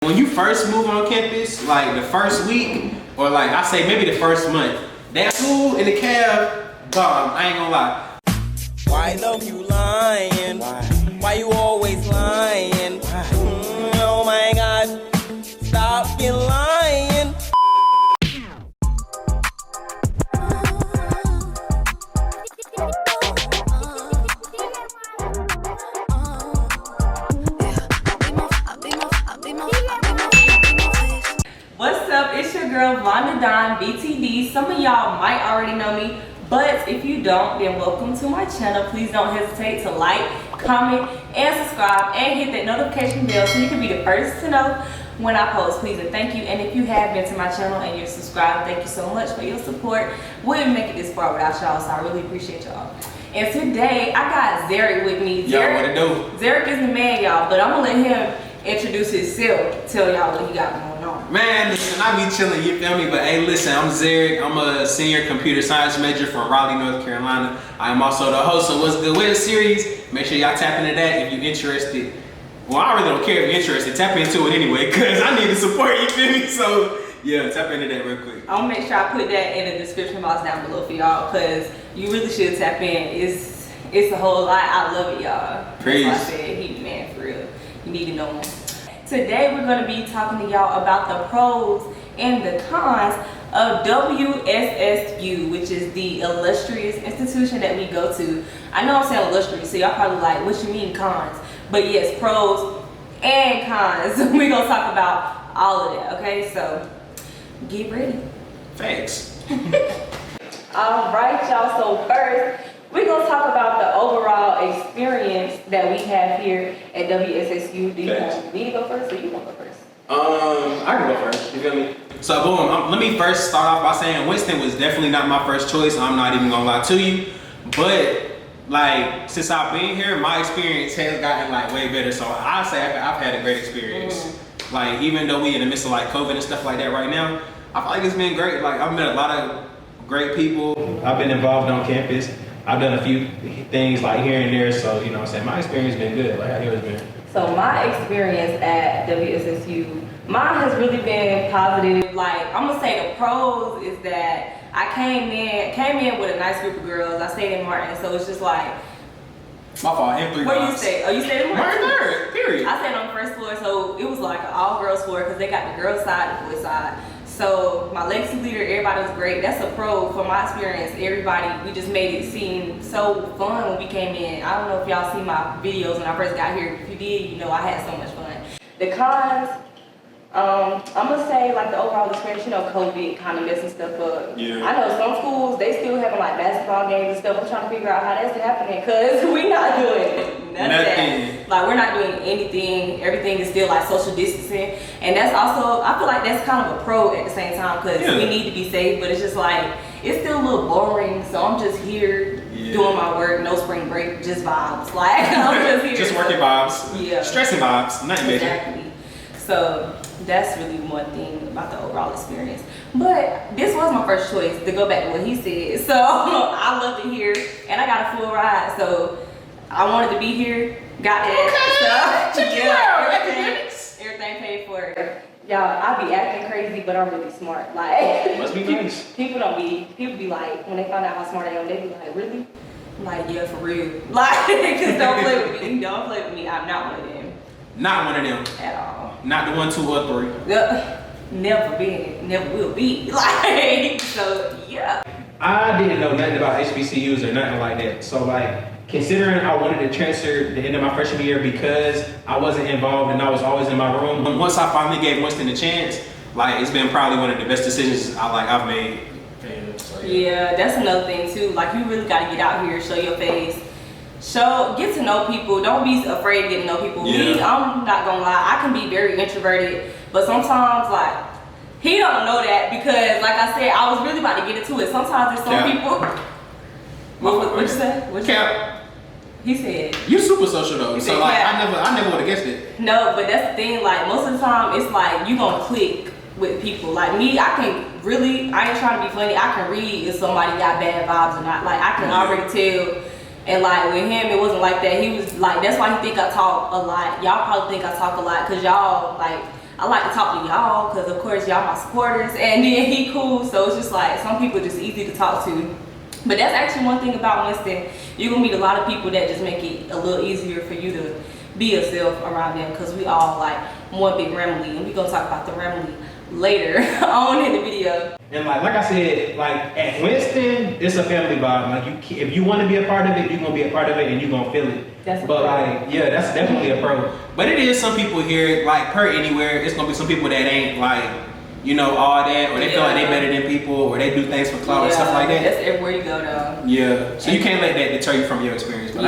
When you first move on campus, like the first week, or like I say maybe the first month, that food in the cab, bomb, I ain't gonna lie. Why love you lying? Why you always lying? Oh my God, stop you lying. What's up? It's your girl Vonda Don BTD. Some of y'all might already know me, but if you don't, then welcome to my channel. Please don't hesitate to like, comment, and subscribe, and hit that notification bell so you can be the first to know when I post. Please and thank you. And if you have been to my channel and you're subscribed, thank you so much for your support. Wouldn't make it this far without y'all, so I really appreciate y'all. And today I got Zarek with me. Y'all what it do? Zarek is the man, y'all, but I'm gonna let him introduce himself, tell y'all what he got going on. Man, listen, I be chilling, you feel me? But hey, listen, I'm Zarek. I'm a senior computer science major from Raleigh, North Carolina. I am also the host of What's Good With series. Make sure y'all tap into that if you're interested. Well, I really don't care if you're interested. Tap into it anyway, because I need the support, you feel me? So, yeah, tap into that real quick. I'm gonna make sure I put that in the description box down below for y'all, because you really should tap in. It's a whole lot. I love it, y'all. Praise. That's why I said he the man for real. You need to know him. Today we're going to be talking to y'all about the pros and the cons of WSSU, which is the illustrious institution that we go to. I know I'm saying illustrious, so y'all probably like, what you mean cons? But yes, pros and cons. We're going to talk about all of that, okay? So get ready. Thanks. All right, y'all. So first, we're going to talk about the overall experience that we have here at WSSU. Do you want me to go first, or you want to go first? I can go first, you feel me? So boom, let me first start off by saying Winston was definitely not my first choice. I'm not even gonna lie to you. But like, since I've been here, my experience has gotten like way better. So I say I've had a great experience. Like, even though we in the midst of like COVID and stuff like that right now, I feel like it's been great. Like, I've met a lot of great people. I've been involved on campus. I've done a few things like here and there, so you know what I'm saying, my experience has been good. Like, how yours been? So my experience at WSSU, mine has really been positive. Like, I'm gonna say the pros is that I came in with a nice group of girls. I stayed in Martin, so it's just like, my fault, M3. where you stay? Oh, you stayed in Martin? Martin 3rd, period. I stayed on the first floor, so it was like an all girls floor because they got the girls side and the boys side. So my legacy leader, everybody was great. That's a pro from my experience. Everybody, we just made it seem so fun when we came in. I don't know if y'all see my videos when I first got here. If you did, you know I had so much fun. The cons, I'm gonna say like the overall experience, you know, COVID kind of messing stuff up. Yeah. I know some schools, they still having like basketball games and stuff. I'm trying to figure out how that's happening because we not doing none of that. Like, we're not doing anything. Everything is still like social distancing. And that's also, I feel like that's kind of a pro at the same time because we need to be safe, but it's just like, it's still a little boring. So I'm just here doing my work, no spring break, just vibes. Like, I'm just here. Just working vibes. Yeah. Stressing vibes, nothing major. Exactly. So that's really one thing about the overall experience. But this was my first choice, to go back to what he said. So I loved it here, and I got a full ride. So I wanted to be here, got that. So everything paid for it. Y'all, I be acting crazy, but I'm really smart. Like, must be nice. People be like, when they find out how smart I am, they be like, really? I'm like, yeah, for real. Like, because don't play with me. Don't play with me. I'm not one of them. Not one of them. At all. Not the 1, 2, or 3. Never been, never will be. Like, so yeah. I didn't know nothing about HBCUs or nothing like that. So like, considering I wanted to transfer the end of my freshman year because I wasn't involved and I was always in my room. Once I finally gave Winston a chance, like, it's been probably one of the best decisions I've made. Yeah, that's another thing too. Like, you really gotta get out here, show your face. Get to know people. Don't be afraid to get to know people. Yeah. Me, I'm not gonna lie, I can be very introverted, but sometimes like, he don't know that because like I said, I was really about to get into it. Sometimes there's some people. What you say? What you say? He said. You super social though, so like Cap. I never would have guessed it. No, but that's the thing, like most of the time it's like you gonna click with people. Like me, I ain't trying to be funny, I can read if somebody got bad vibes or not. Like, I can already tell. And like with him, it wasn't like that. He was like, that's why he think I talk a lot. Y'all probably think I talk a lot because y'all like, I like to talk to y'all because, of course, y'all my supporters. And then he cool, so it's just like some people just easy to talk to. But that's actually one thing about Winston. You're gonna meet a lot of people that just make it a little easier for you to be yourself around them, because we all like one big Ramily, and we're gonna talk about the Ramily later on in the video. And like I said, like at Winston, it's a family vibe. Like if you want to be a part of it, you're gonna be a part of it, and you're gonna feel it. But like, yeah, that's definitely a pro. But it is some people here, like per anywhere, it's gonna be some people that ain't like, you know, all that, or they feel like they better than people, or they do things for clout and stuff like that. That's everywhere you go though. Yeah. So you can't let that deter you from your experience. But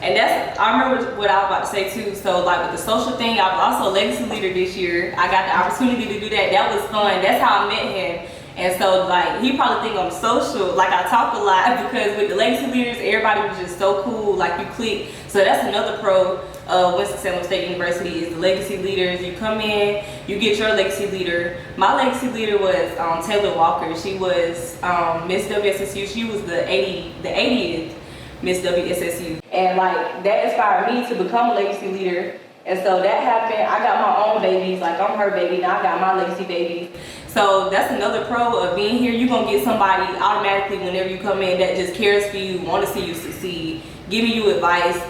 and that's, I remember what I was about to say too. So like with the social thing, I was also a legacy leader this year. I got the opportunity to do that. That was fun. That's how I met him. And so like he probably think I'm social, like I talk a lot, because with the legacy leaders, everybody was just so cool, like you click. So that's another pro of Winston-Salem State University is the legacy leaders. You come in, you get your legacy leader. My legacy leader was Taylor Walker. She was Miss WSSU. She was the 80th Miss WSSU. And like that inspired me to become a legacy leader. And so that happened. I got my own babies, like I'm her baby, now I got my legacy babies. So that's another pro of being here. You're gonna get somebody automatically whenever you come in that just cares for you, wanna see you succeed, giving you advice,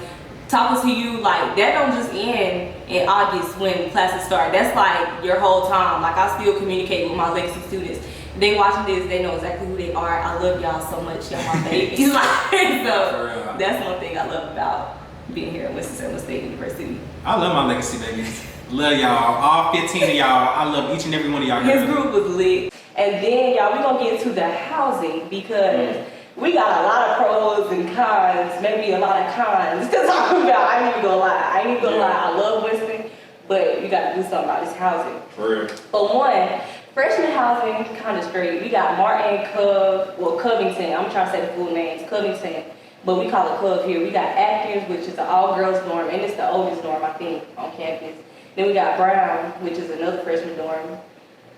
talking to you. Like that don't just end in August when classes start. That's like your whole time. Like I still communicate with my legacy students. They watching this, they know exactly who they are. I love y'all so much, y'all my babies. So that's one thing I love about being here at Winston-Salem State University. I love my legacy babies. Love y'all, all 15 of y'all. I love each and every one of y'all. His group was lit. And then y'all, we're gonna get into the housing, because we got a lot of pros and cons, maybe a lot of cons to talk about. I ain't even gonna lie. I love Winston, but you gotta do something about this housing. For real. For one, freshman housing kind of straight. We got Martin, Covington. I'm trying to say the full names, Covington, but we call it Cove here. We got Atkins, which is an all-girls dorm, and it's the oldest dorm, I think, on campus. Then we got Brown, which is another freshman dorm.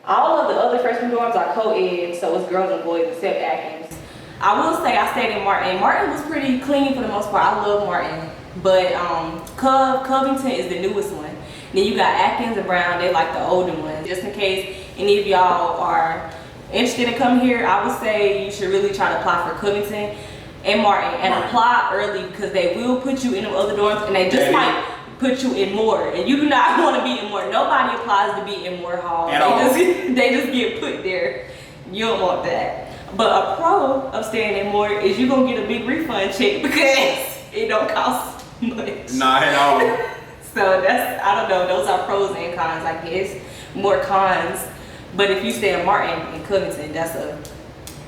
All of the other freshman dorms are co-ed, so it's girls and boys except Atkins. I will say I stayed in Martin. Martin was pretty clean for the most part. I love Martin. But Covington is the newest one. Then you got Atkins and Brown, they like the older ones. Just in case any of y'all are interested in coming here, I would say you should really try to apply for Covington and Martin, and apply early, because they will put you in the other dorms, and they just might put you in Moore, and you do not want to be in Moore. Nobody applies to be in Moore Hall. They just get put there. You don't want that. But a pro of staying in Moore is you're gonna get a big refund check, because it don't cost much. Not at all. So that's, I don't know, those are pros and cons, I guess. More cons. But if you stay in Martin and Covington, that's a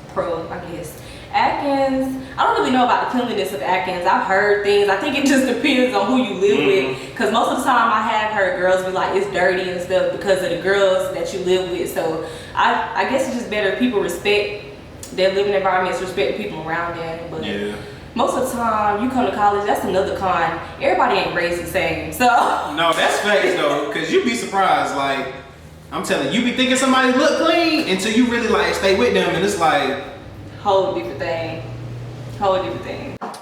pro, I guess. Atkins, I don't really know about the cleanliness of Atkins. I've heard things. I think it just depends on who you live with. Because most of the time I have heard girls be like, it's dirty and stuff because of the girls that you live with. So I guess it's just better if people respect their living environments, respect the people around them. But most of the time you come to college, that's another con. Everybody ain't raised the same. So no, that's facts though, because you'd be surprised. Like I'm telling you, be thinking somebody look clean until you really like stay with them, and it's like whole different thing.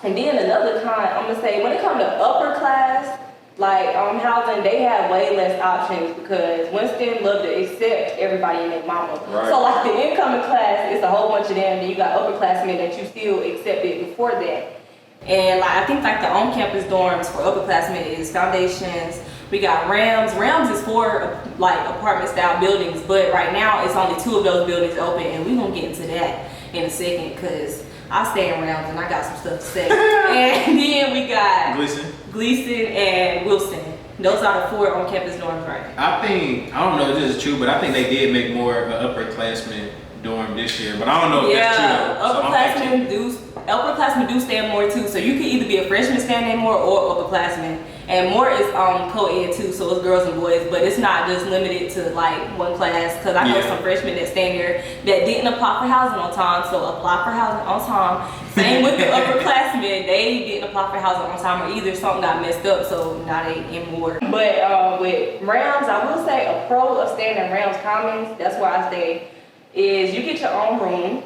And then another con, I'm gonna say, when it comes to upper class, like housing, they have way less options, because Winston love to accept everybody and their mama. Right. So like the incoming class, it's a whole bunch of them, then you got upperclassmen that you still accepted before that. And like I think like the on-campus dorms for upperclassmen is Foundations. We got Rams. Rams is for like apartment style buildings, but right now it's only 2 of those buildings open, and we're gonna get into that in a second, because I stay in Rams and I got some stuff to say. And then we got Gleason and Wilson. Those are the 4 on-campus dorms right now. I don't know if this is true, but I think they did make more of an upperclassmen dorm this year, but I don't know if that's true. Upperclassmen do stay in Moore too, so you can either be a freshman staying in Moore or upperclassmen. And Moore is co-ed too, so it's girls and boys, but it's not just limited to like one class, because I know some freshmen that stay there that didn't apply for housing on time, so apply for housing on time. Same with the upperclassmen, they didn't apply for housing on time, or either something got messed up, so now they in Moore. But with Rams, I will say a pro of staying in Rams Commons, that's where I stay, is you get your own room.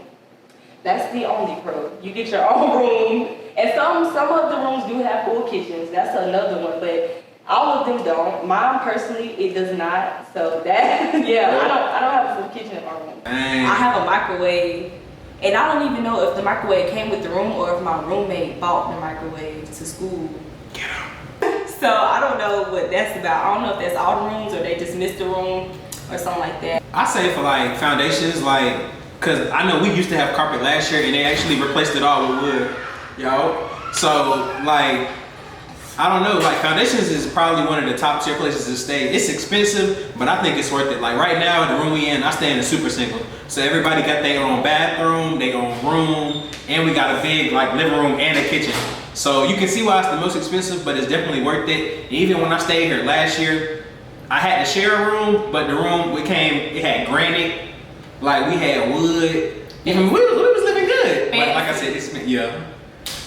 That's the only pro. You get your own room. And some of the rooms do have full kitchens. That's another one. But All of them don't. Mine personally, it does not. So that, yeah, I don't have a full kitchen in my room. Dang. I have a microwave, and I don't even know if the microwave came with the room or if my roommate bought the microwave to school. So I don't know what that's about. I don't know if that's all the rooms or they just missed the room or something like that. I say for like foundations, like, cause I know we used to have carpet last year and they actually replaced it all with wood, yo. So like, I don't know, like foundations is probably one of the top tier places to stay. It's expensive, but I think it's worth it. Like right now, the room we in, I stay in a super single. So everybody got their own bathroom, their own room, and we got a big like living room and a kitchen. So you can see why it's the most expensive, but it's definitely worth it. Even when I stayed here last year, I had to share a room, but the room it had granite, like we had wood. Even we was living good. But like I said, yeah.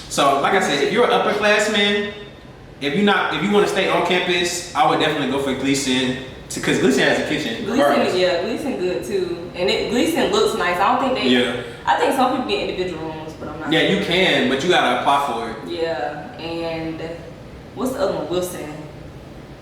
So like I said, if you're an upperclassman, if you want to stay on campus, I would definitely go for Gleason, because Gleason has a kitchen. Gleason good too, and Gleason looks nice. I don't think they. Yeah. I think some people get individual rooms, but I'm not. Yeah, you can, but you gotta apply for it. Yeah, and what's the other one? Wilson.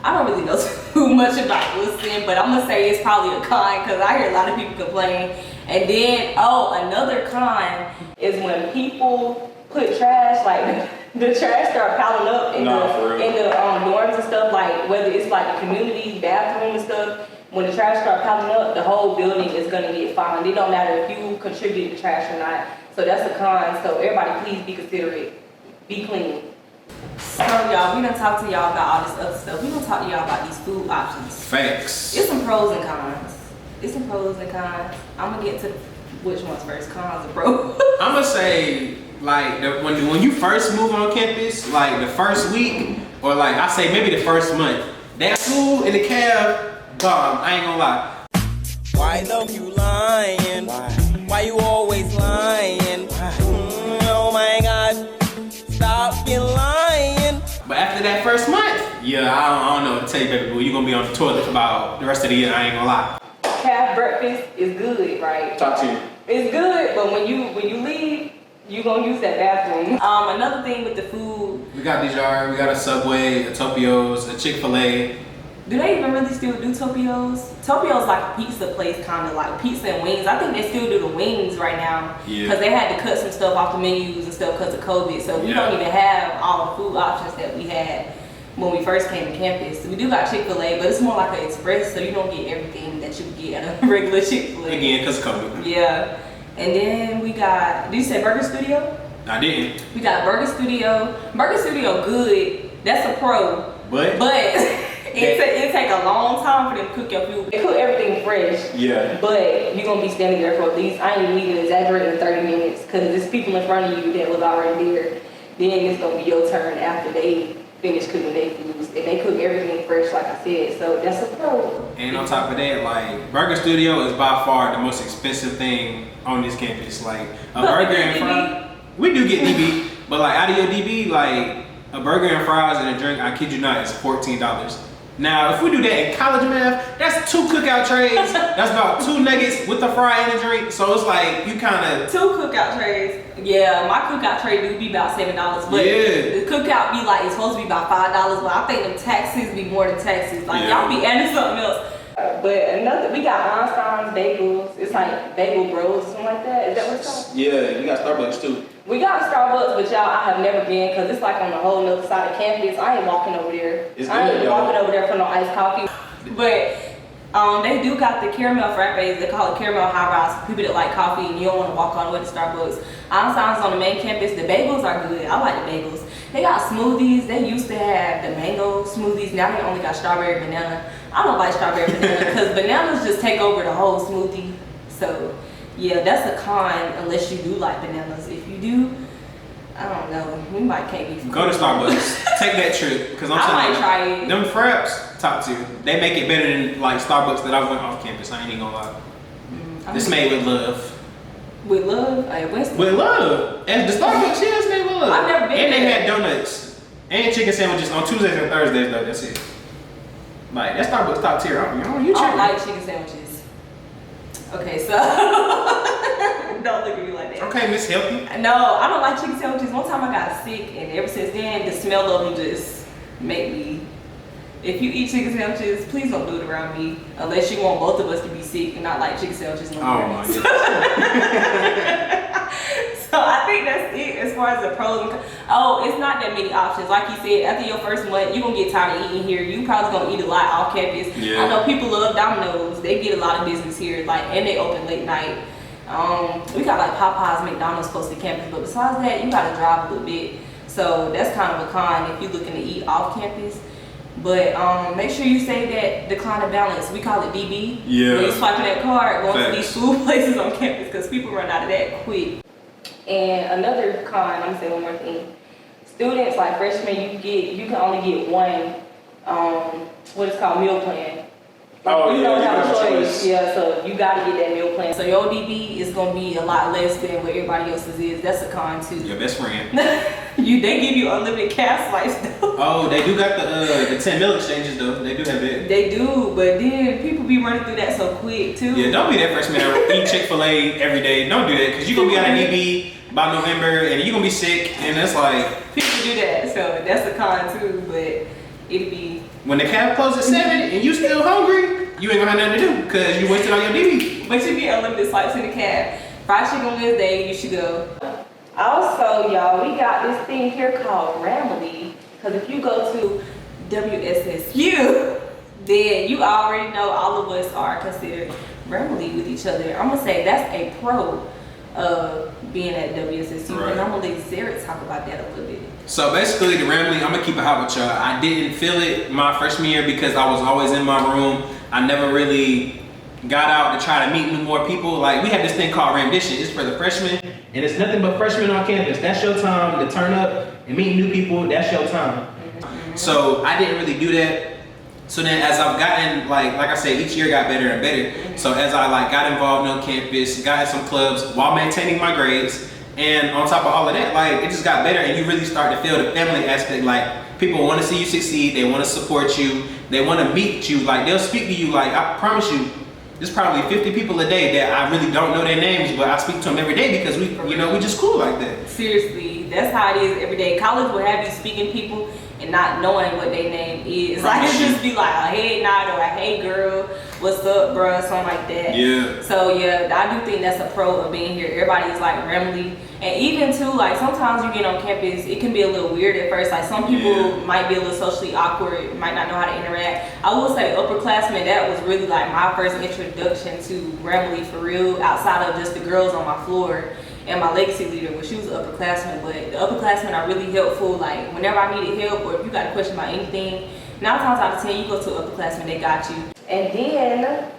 I don't really know too much about Wilson, but I'm gonna say it's probably a con because I hear a lot of people complain. And then, another con is when people put trash, like the trash start piling up in the dorms and stuff, like whether it's like a community bathroom and stuff. When the trash start piling up, the whole building is gonna get fined. It don't matter if you contribute to trash or not. So that's a con. So everybody, please be considerate. Be clean. So y'all, we done talk to y'all about all this other stuff. We gonna talk to y'all about these food options. Facts. It's some pros and cons. I'm gonna get to which one's first, cons or pros. I'm gonna say like when you first move on campus, like the first week or like I say maybe the first month, that food in the cab, bomb. I ain't gonna lie. Why love you lying? Why you always lying? Oh my God, stop being lying. But after that first month, yeah, I don't know what to tell you, baby boo. You gonna be on the toilet for about the rest of the year. I ain't gonna lie. Cab breakfast is good, right? Talk to you. It's good, but when you leave, you gonna use that bathroom. Another thing with the food. We got Dijon, we got a Subway, a Topio's, a Chick-fil-A. Do they even really still do Topio's? Topio's like a pizza place, kind of like pizza and wings. I think they still do the wings right now. Yeah. Because they had to cut some stuff off the menus and stuff because of COVID. So we don't even have all the food options that we had when we first came to campus. We do got Chick-fil-A, but it's more like an express, so you don't get everything that you get at a regular Chick-fil-A. Again, because of COVID. Yeah. And then we got, did you say Burger Studio? I didn't. We got Burger Studio. Burger Studio good. That's a pro. But it take a long time for them to cook your food. They cook everything fresh. Yeah. But you're gonna be standing there for at least, I ain't even exaggerating, 30 minutes, because there's people in front of you that was already there. Then it's gonna be your turn after they finish cooking their foods, and they cook everything fresh, like I said. So that's a pro. And on top of that, like Burger Studio is by far the most expensive thing on this campus. Like a burger and fries. We do get DB, but like out of your DB, like a burger and fries and a drink, I kid you not, is $14. Now, if we do that in college math, that's 2 cookout trays. That's about 2 nuggets with the fry and a drink. So it's like you kind of 2 cookout trays. Yeah, my cookout tray do be about $7, but the cookout be like it's supposed to be about $5. But I think the taxes be more than taxes. Like y'all be adding something else. But we got Einstein's bagels. It's like bagel bros or something like that. Is that what it's called? Yeah, you got Starbucks too. We got Starbucks, but y'all, I have never been because it's like on the whole nother side of campus. I ain't walking over there. I ain't walking over there for no iced coffee. But they do got the caramel frappes. They call it caramel high rise for people that like coffee and you don't want to walk all the way to Starbucks. Einstein's on the main campus. The bagels are good. I like the bagels. They got smoothies. They used to have the mango smoothies. Now they only got strawberry banana. I don't like strawberry banana because bananas just take over the whole smoothie. So yeah, that's a con unless you do like bananas. If you do, I don't know. We might can't be. Go to Starbucks. Take that trip because I might try it. Them fraps, top tier. They make it better than like Starbucks that I went off campus. I ain't even gonna lie. It's made with love. With love? At Winston? With love. And the Starbucks, yeah, it's made with love. I've never been and there. They had donuts and chicken sandwiches on Tuesdays and Thursdays though. That's it. Like that Starbucks top tier. I don't like chicken sandwiches. Okay, so don't look at me like that. Okay, Miss Healthy. No, I don't like chicken sandwiches. One time I got sick, and ever since then, the smell of them just made me If you eat chicken sandwiches, please don't do it around me. Unless you want both of us to be sick and not like chicken sandwiches no more. Oh my goodness. So I think that's it as far as the pros and cons. Oh, it's not that many options. Like you said, after your first month, you're gonna get tired of eating here. You probably gonna eat a lot off campus. Yeah. I know people love Domino's. They get a lot of business here, like, and they open late night. We got like Popeyes, McDonald's close to campus, but besides that, you gotta drive a little bit. So that's kind of a con if you're looking to eat off campus. But make sure you say that decline of balance. We call it DB. Yeah. When you swiping that card, going Facts. to these food places on campus because people run out of that quick. And another con, I'm gonna say one more thing. Students like freshmen, you can only get one what is called meal plan. Oh, you yeah, don't you have a have a choice. choice. Yeah, so you gotta get that meal plan. So your DB is gonna be a lot less than what everybody else's is. That's a con too. Your best friend. They give you unlimited cash slice though. Oh, they do got the 10 meal exchanges though. They do have it. They do, but then people be running through that so quick too. Yeah, don't be that freshman that eat Chick-fil-A every day. Don't do that because you're gonna be out of DB by November and you're gonna be sick and that's like People do that, so that's a con too, but it'd be when the cab closes at 7 and you still hungry, you ain't gonna have nothing to do because you wasted all your DB. but you get unlimited swipes in the cab. Fried chicken Wednesday, you should go. Also, y'all, we got this thing here called Ramily. Because if you go to WSSU, then you already know all of us are considered Ramily with each other. I'm gonna say that's a pro of being at WSSU, Right. and I'm gonna let Zarek talk about that a little bit. So basically the Ramily, I'm gonna keep it hot with y'all. I didn't feel it my freshman year because I was always in my room. I never really got out to try to meet more people. Like we had this thing called Ramdition. It's for the freshmen and it's nothing but freshmen on campus. That's your time to turn up and meet new people. That's your time. So I didn't really do that. So then as I've gotten, like I said, each year got better and better. So as I got involved on campus, got in some clubs while maintaining my grades, and on top of all of that, it just got better and you really start to feel the family aspect. Like people want to see you succeed, they want to support you, they want to meet you, they'll speak to you. I promise you, there's probably 50 people a day that I really don't know their names, but I speak to them every day because we just cool like that. Seriously, that's how it is every day. College will have you speaking to people and not knowing what their name is. It just be like a hey nod or a hey girl, what's up, bruh, something like that. Yeah. So yeah, I do think that's a pro of being here. Everybody is like Ramily. And even too, sometimes you get on campus, it can be a little weird at first. Some people might be a little socially awkward, might not know how to interact. I will say upperclassmen, that was really my first introduction to Ramily for real, outside of just the girls on my floor and my legacy leader, when she was an upperclassman. But the upperclassmen are really helpful. Whenever I needed help or if you got a question about anything, 9 times out of 10, you go to an upperclassman, they got you. And then,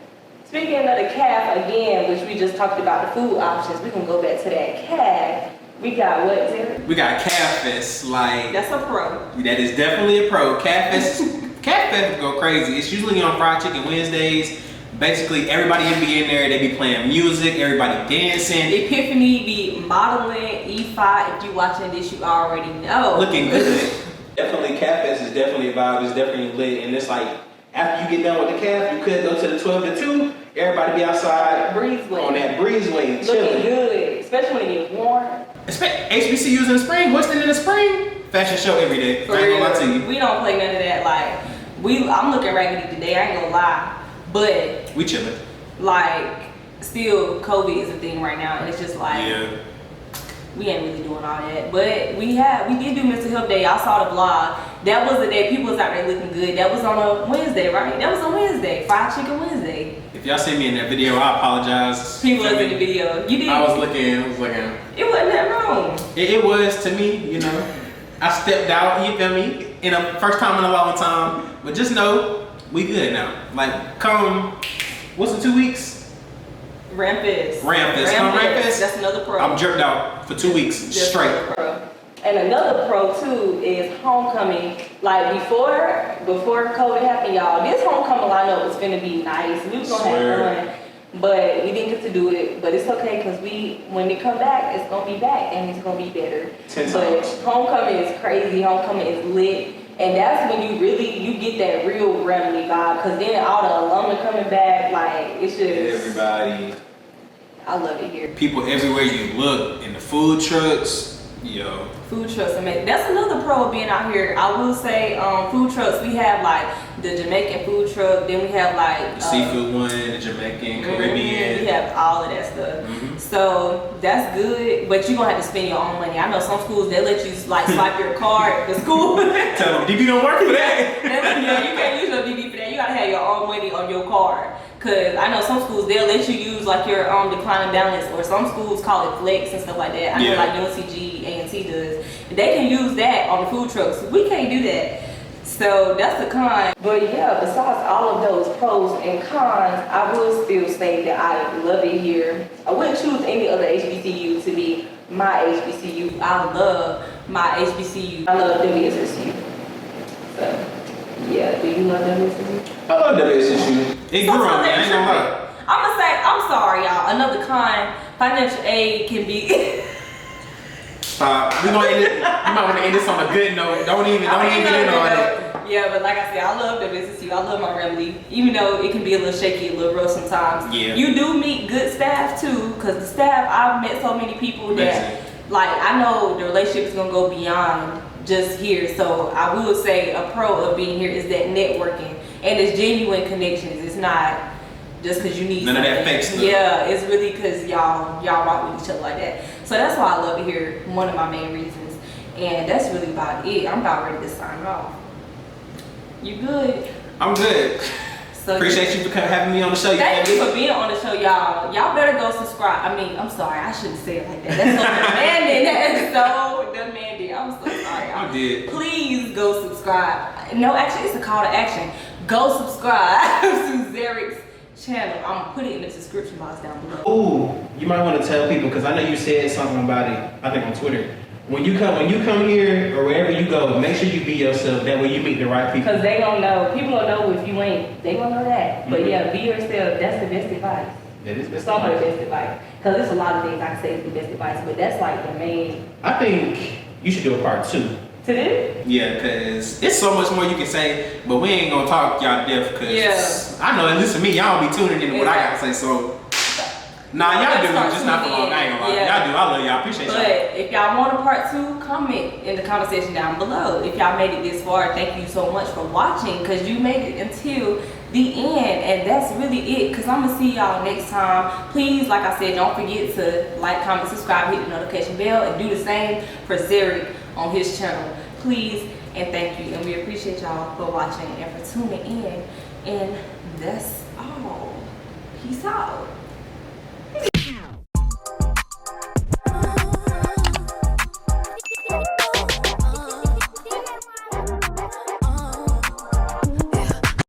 speaking of the CAF again, which we just talked about the food options, we can go back to that CAF. We got what, Zarek? We got Calf Fest. That's a pro. That is definitely a pro. Calf Fest go crazy. It's usually on Fried Chicken Wednesdays. Basically, everybody be in there. They be playing music. Everybody dancing. Epiphany be modeling. E5, if you watching this, you already know. Looking good. Definitely, Calf Fest is definitely a vibe. It's definitely lit. And it's after you get done with the calf, you could go to the 12 to 2. Everybody be outside breezeway. On that breezeway, chilling. Looking good, especially when it gets warm. HBCUs in the spring. Western in the spring. Fashion show every day. For I ain't real. gonna lie to you. We don't play none of that. I'm looking raggedy today. I ain't gonna lie, but we chilling. Still, COVID is a thing right now, and it's just yeah. We ain't really doing all that. But we did do Mental Health Day. I saw the blog. That was the day people was out there looking good. That was on a Wednesday, right? That was on Wednesday, Fried Chicken Wednesday. If y'all see me in that video, I apologize. He was in the video. You did. I was looking. It wasn't that wrong. It was to me, I stepped out, you feel me? First time in a long time. But just know, we good now. Come, what's in 2 weeks? Rampus. Come Rampus. That's another pro. I'm jerked out for 2 weeks straight. Pro. And another pro too is homecoming. Before COVID happened, y'all, this homecoming lineup was gonna be nice. We was gonna have fun, but we didn't get to do it. But it's okay because when they come back, it's gonna be back and it's gonna be better. 10 but times. Homecoming is crazy. Homecoming is lit. And that's when you get that real Ramily vibe, because then all the alumni coming back, it's just Everybody. I love it here. People everywhere you look, in the food trucks, Food trucks, that's another pro of being out here. I will say, food trucks, we have the Jamaican food truck. Then we have like The seafood one, the Jamaican, Caribbean. We have all of that stuff. So that's good, but you're gonna have to spend your own money. I know some schools they let you like swipe your card. The school Tell them DB don't work for that. yeah, you can't use your DB for that. You gotta have your own money on your card. Cause I know some schools they'll let you use like your declining balance, or some schools call it flex and stuff like that. I know like UNCG, A&T does. They can use that on the food trucks. We can't do that. So that's the con. But yeah, besides all of those pros and cons, I would still say that I love it here. I wouldn't choose any other HBCU to be my HBCU. I love my HBCU. I love WSSU. So yeah, do you love WSSU? I love WSSU. It grew on me, I ain't gonna lie. I'm gonna say, I'm sorry y'all, another con, financial aid can be Stop. We gonna end it. You might want to end this on a good note. Don't even get in on it. Yeah, but like I said, I love WSSU. I love my Ramily, even though it can be a little shaky, a little rough sometimes. Yeah. You do meet good staff too, because the staff, I've met so many people that, like, I know the relationship is gonna go beyond just here. So I will say a pro of being here is that networking and it's genuine connections. It's not just because you need none something. of that fake stuff. Yeah, it's really because y'all rock with each other like that. So that's why I love it here. One of my main reasons, and that's really about it. I'm about ready to sign off. You good? I'm good. So appreciate you for having me on the show. Thank you for being on the show, y'all. Y'all better go subscribe. I mean, I'm sorry, I shouldn't say it like that. That's so demanding. That is so demanding. I'm so sorry. I did. Please go subscribe. No, actually, it's a call to action. Go subscribe to Zarek's channel. I'm gonna put it in the description box down below. Ooh, you might want to tell people because I know you said something about it. I think on Twitter. When you come here or wherever you go, make sure you be yourself. That way you meet the right people. Cause they gonna know. People gonna know if you ain't. They gonna know that. But yeah, be yourself. That's the best advice. That is best Some of the advice. best advice. Cause there's a lot of things I can say is the best advice, but that's like the main. I think you should do a part 2. To this? Yeah, cause it's so much more you can say, but we ain't gonna talk y'all deaf. Cause I know at least for me, y'all don't be tuning into what I gotta say. So nah, y'all do, just not for long. I ain't gonna lie. Y'all do. I love y'all. Appreciate y'all. But if y'all want a part 2, comment in the comment section down below. If y'all made it this far, thank you so much for watching, because you made it until the end, and that's really it, because I'm gonna see y'all next time. Please, like I said, don't forget to like, comment, subscribe, hit the notification bell, and do the same for Zarek on his channel. Please and thank you, and we appreciate y'all for watching and for tuning in.